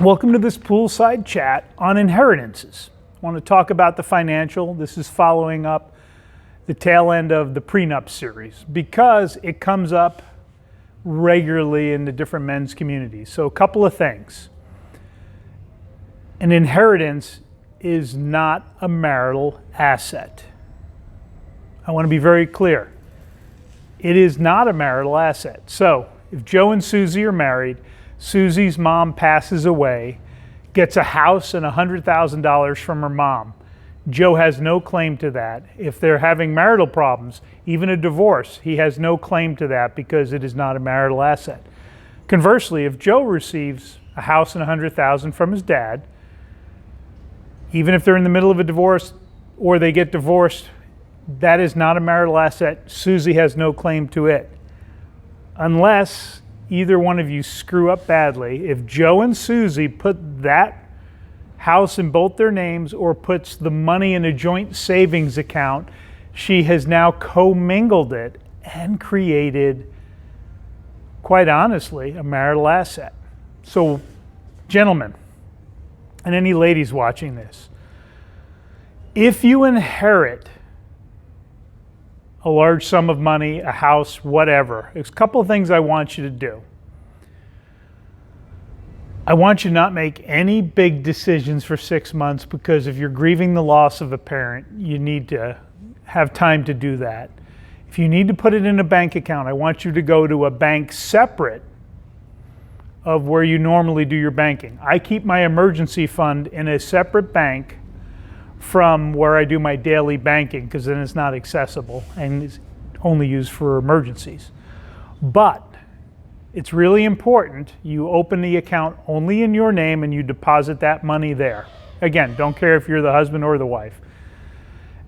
Welcome to this poolside chat on inheritances. I want to talk about the financial. This is following up the tail end of the prenup series because it comes up regularly in the different men's communities. So a couple of things. An inheritance is not a marital asset. I want to be very clear. It is not a marital asset. So if Joe and Susie are married, Susie's mom passes away, gets a house and $100,000 from her mom. Joe has no claim to that. If they're having marital problems, even a divorce, he has no claim to that because it is not a marital asset. Conversely, if Joe receives a house and $100,000 from his dad, even if they're in the middle of a divorce or they get divorced, that is not a marital asset. Susie has no claim to it. Unless either one of you screw up badly. If Joe and Susie put that house in both their names or puts the money in a joint savings account, she has now commingled it and created, quite honestly, a marital asset. So, gentlemen, and any ladies watching this, if you inherit a large sum of money, a house, whatever, there's a couple of things I want you to do. I want you to not make any big decisions for 6 months because if you're grieving the loss of a parent, you need to have time to do that. If you need to put it in a bank account, I want you to go to a bank separate of where you normally do your banking. I keep my emergency fund in a separate bank from where I do my daily banking because then it's not accessible and it's only used for emergencies. But it's really important you open the account only in your name and you deposit that money there. Again, don't care if you're the husband or the wife.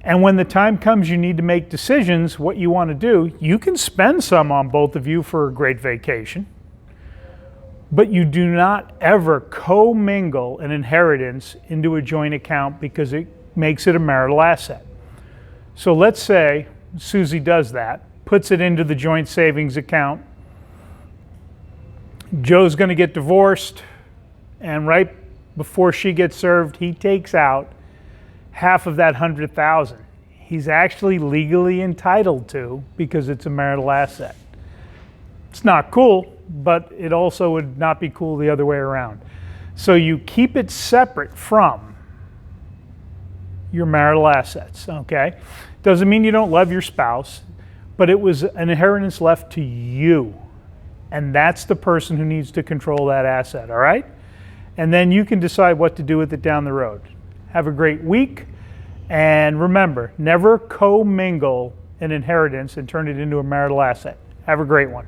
And when the time comes you need to make decisions, what you want to do, you can spend some on both of you for a great vacation, but you do not ever commingle an inheritance into a joint account because it makes it a marital asset. So let's say Susie does that, puts it into the joint savings account. Joe's going to get divorced, and right before she gets served, he takes out half of that $100,000. He's actually legally entitled to because it's a marital asset. It's not cool, but it also would not be cool the other way around. So you keep it separate from your marital assets, okay? Doesn't mean you don't love your spouse, but it was an inheritance left to you. And that's the person who needs to control that asset, all right? And then you can decide what to do with it down the road. Have a great week. And remember, never commingle an inheritance and turn it into a marital asset. Have a great one.